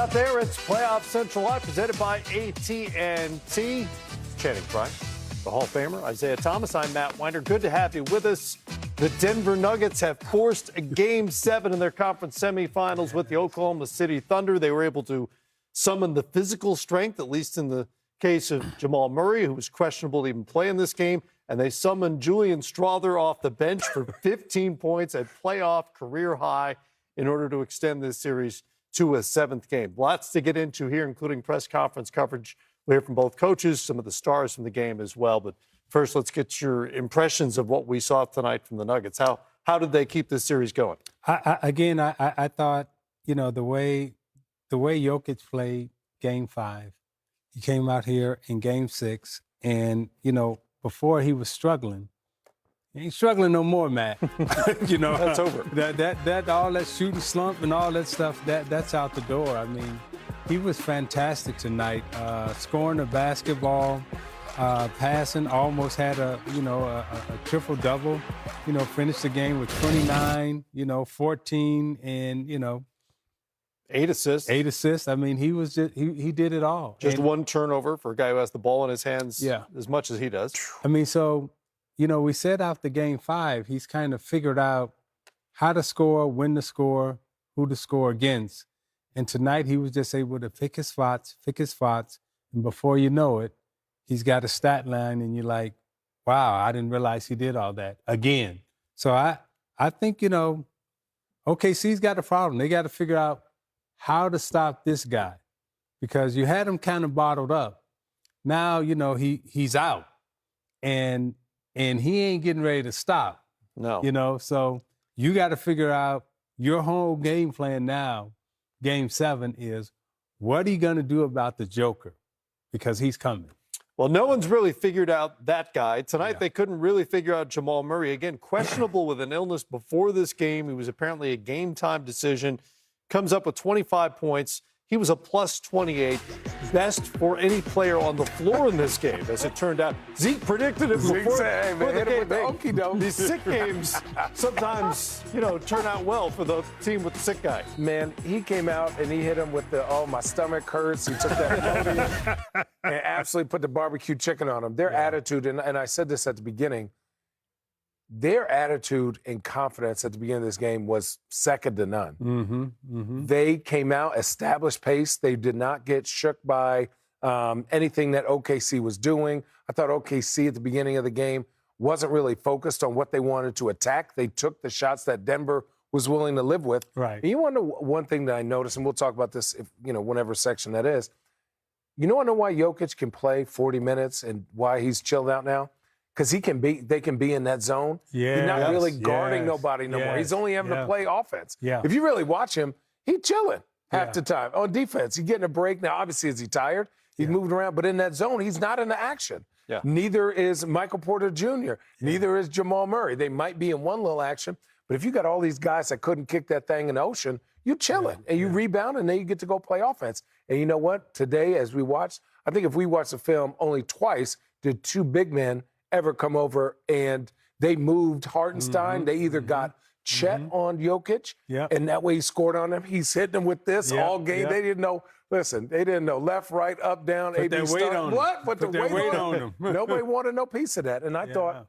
out there. It's Playoff Central Live presented by AT&T. Channing Brian, the Hall of Famer, Isaiah Thomas. I'm Matt Winder. Good to have you with us. The Denver Nuggets have forced a Game 7 in their conference semifinals with the Oklahoma City Thunder. They were able to summon the physical strength, at least in the case of Jamal Murray, who was questionable to even play in this game. And they summoned Julian Strawther off the bench for 15 points at playoff career high in order to extend this series to a seventh game. Lots to get into here, including press conference coverage. We hear from both coaches, some of the stars from the game as well. But first, let's get your impressions of what we saw tonight from the Nuggets. How did they keep this series going? I thought, the way Jokic played Game 5, he came out here in Game 6, and, before he was struggling. He ain't struggling no more, Matt. That's over. That all that shooting slump and all that stuff, that's out the door. I mean, he was fantastic tonight, scoring the basketball, passing, almost had a triple double. Finished the game with 29, 14, and 8 assists. 8 assists. I mean, he was he did it all. Just one turnover for a guy who has the ball in his hands as much as he does. I mean, so. We said after Game 5, he's kind of figured out how to score, when to score, who to score against. And tonight he was just able to pick his spots, and before you know it, he's got a stat line, and you're like, wow, I didn't realize he did all that again. So I think, OKC's got a problem. They got to figure out how to stop this guy because you had him kind of bottled up. Now, he's out. And he ain't getting ready to stop. No. So you got to figure out your whole game plan now, Game 7, is what are you going to do about the Joker? Because he's coming. Well, no one's really figured out that guy. Tonight they couldn't really figure out Jamal Murray. Again, questionable with an illness before this game. He was apparently a game-time decision. Comes up with 25 points. He was a plus 28, best for any player on the floor in this game, as it turned out. Zeke predicted it before the game. These sick games sometimes, turn out well for the team with the sick guy. Man, he came out and he hit him with my stomach hurts. He took that and absolutely put the barbecue chicken on him. Their attitude, and I said this at the beginning, their attitude and confidence at the beginning of this game was second to none. They came out, established pace. They did not get shook by anything that OKC was doing. I thought OKC at the beginning of the game wasn't really focused on what they wanted to attack. They took the shots that Denver was willing to live with. Right. And you want to know one thing that I noticed, and we'll talk about this, whenever section that is. You know why Jokic can play 40 minutes and why he's chilled out now? Because they can be in that zone. Yeah, he's not really guarding nobody no more. He's only having to play offense. Yeah. If you really watch him, he's chilling half the time. On defense, he's getting a break. Now, obviously, is he tired? He's moving around. But in that zone, he's not in the action. Yeah. Neither is Michael Porter Jr. Neither is Jamal Murray. They might be in one little action. But if you got all these guys that couldn't kick that thing in the ocean, you chilling. And you rebound, and then you get to go play offense. And you know what? Today, as we watched, I think if we watched the film, only twice did two big men ever come over and they moved Hartenstein. They either got Chet on Jokic, and that way he scored on him. He's hitting them with this all game. They didn't know. Listen, they didn't know left, right, up, down. Put their weight on what? Put the weight on them. Nobody wanted no piece of that. And I thought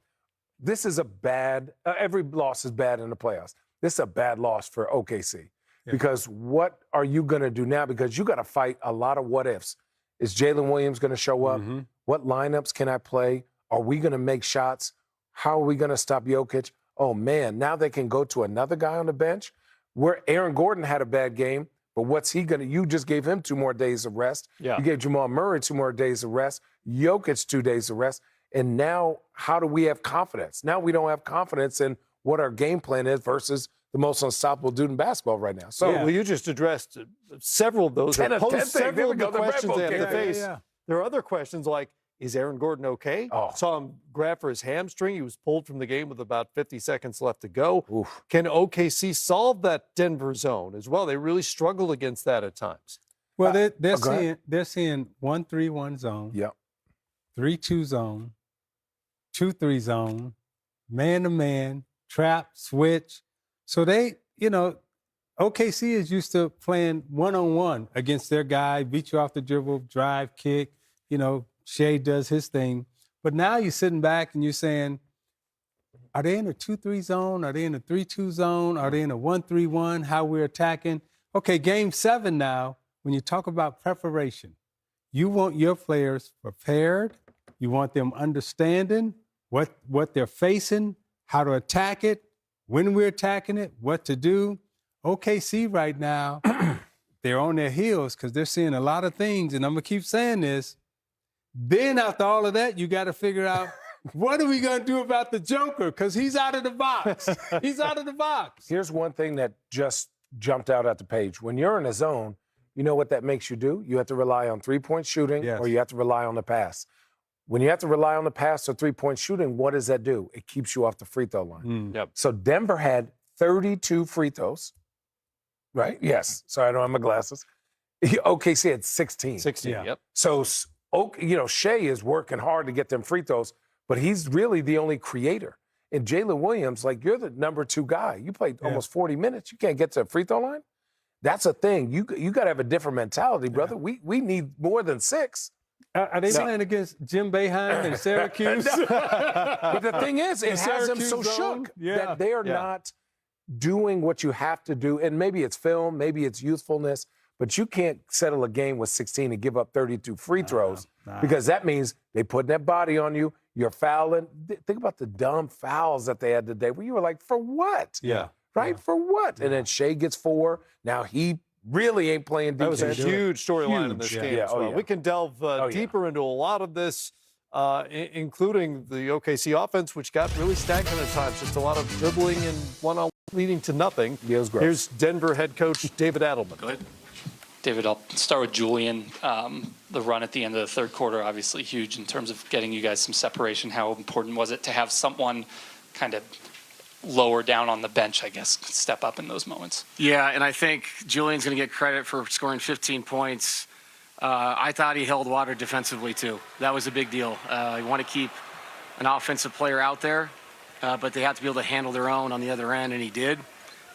this is a bad. Every loss is bad in the playoffs. This is a bad loss for OKC because what are you going to do now? Because you got to fight a lot of what ifs. Is Jalen Williams going to show up? What lineups can I play? Are we going to make shots? How are we going to stop Jokic? Oh, man, now they can go to another guy on the bench where Aaron Gordon had a bad game, but what's he going to – you just gave him 2 more days of rest. Yeah. You gave Jamal Murray 2 more days of rest, Jokic 2 days of rest, and now how do we have confidence? Now we don't have confidence in what our game plan is versus the most unstoppable dude in basketball right now. So well, you just addressed several of those. 10 of 10 several of the questions they have to face. Yeah. There are other questions like, is Aaron Gordon okay? Saw him grab for his hamstring. He was pulled from the game with about 50 seconds left to go. Oof. Can OKC solve that Denver zone as well? They really struggle against that at times. Well, they're seeing 1-3-1 zone, 3-2 zone, 2-3 zone, man-to-man, trap, switch. So they, OKC is used to playing one-on-one against their guy, beat you off the dribble, drive, kick. You know, Shea does his thing. But now you're sitting back and you're saying, are they in a 2-3 zone? Are they in a 3-2 zone? Are they in a 1-3-1? How we're attacking? Okay, game 7 now, when you talk about preparation, you want your players prepared. You want them understanding what they're facing, how to attack it, when we're attacking it, what to do. OKC right now, they're on their heels because they're seeing a lot of things, and I'm going to keep saying this. Then after all of that, you got to figure out, what are we going to do about the Joker? Because he's out of the box. He's out of the box. Here's one thing that just jumped out at the page. When you're in a zone, you know what that makes you do? You have to rely on three-point shooting, or you have to rely on the pass. When you have to rely on the pass or three-point shooting, what does that do? It keeps you off the free throw line. Yep. So Denver had 32 free throws, right? Yes. Sorry, I don't have my glasses. OKC had 16. 16, yep. So, you know, Shea is working hard to get them free throws, but he's really the only creator. And Jalen Williams, like, you're the number 2 guy. You played almost 40 minutes. You can't get to the free throw line? That's a thing. You got to have a different mentality, brother. We need more than 6. Are they playing against Jim Boeheim and Syracuse? But the thing is, it has them so shook that they are not doing what you have to do. And maybe it's film, maybe it's youthfulness, but you can't settle a game with 16 and give up 32 free throws because that means they put that body on you. You're fouling. Think about the dumb fouls that they had today where you were like, for what? Yeah. Right? For what? And then Shea gets 4. Now he really ain't playing defense. That was a huge storyline in this game as well. We can delve deeper into a lot of this, including the OKC offense, which got really stagnant at times. Just a lot of dribbling and one-on-one leading to nothing. Yeah, it was gross. Here's Denver head coach David Adelman. Go ahead. David, I'll start with Julian. The run at the end of the third quarter, obviously huge in terms of getting you guys some separation. How important was it to have someone kind of lower down on the bench, I guess, step up in those moments? Yeah, and I think Julian's going to get credit for scoring 15 points. I thought he held water defensively, too. That was a big deal. You want to keep an offensive player out there, but they have to be able to handle their own on the other end, and he did.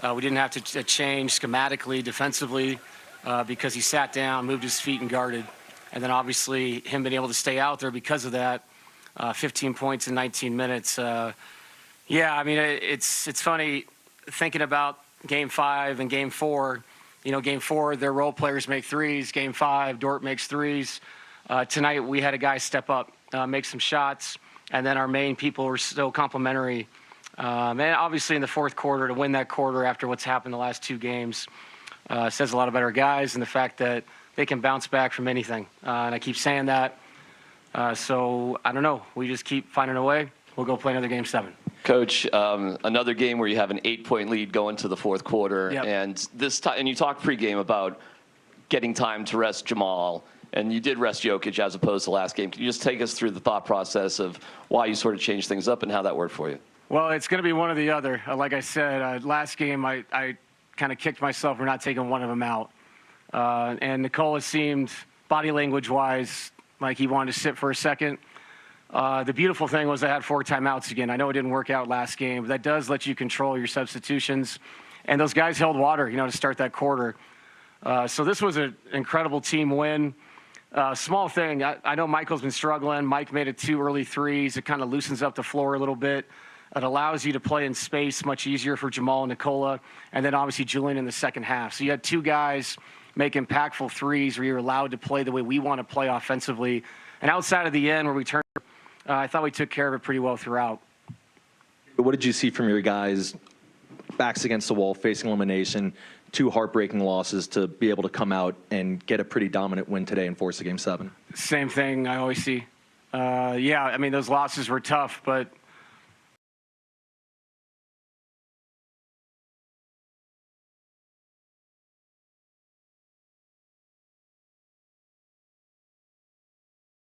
We didn't have to change schematically, defensively, because he sat down, moved his feet, and guarded. And then, obviously, him being able to stay out there because of that, 15 points in 19 minutes. Yeah, I mean, it's funny thinking about Game 5 and Game 4. You know, Game 4, their role players make threes. Game 5, Dort makes threes. Tonight, we had a guy step up, make some shots, and then our main people were still complimentary. And obviously, in the fourth quarter, to win that quarter after what's happened the last 2 games says a lot about our guys and the fact that they can bounce back from anything. And I keep saying that. So, I don't know. We just keep finding a way. We'll go play another Game 7. Coach, another game where you have an 8-point lead going to the fourth quarter, Yep. and this time, and you talked pregame about getting time to rest Jamal, and you did rest Jokic as opposed to last game. Can you just take us through the thought process of why you sort of changed things up and how that worked for you? Well, it's going to be one or the other. Like I said, last game I kind of kicked myself for not taking one of them out, and Nikola seemed body language-wise like he wanted to sit for a second. The beautiful thing was I had 4 timeouts again. I know it didn't work out last game, but that does let you control your substitutions. And those guys held water, to start that quarter. So this was an incredible team win. Small thing, I know Michael's been struggling. Mike made it 2 early threes. It kind of loosens up the floor a little bit. It allows you to play in space much easier for Jamal and Nikola. And then obviously Julian in the second half. So you had 2 guys make impactful threes where you're allowed to play the way we want to play offensively. And outside of the end where we turned, I thought we took care of it pretty well throughout. What did you see from your guys, backs against the wall, facing elimination, 2 heartbreaking losses to be able to come out and get a pretty dominant win today and force a Game 7? Same thing I always see. Yeah, I mean, those losses were tough, but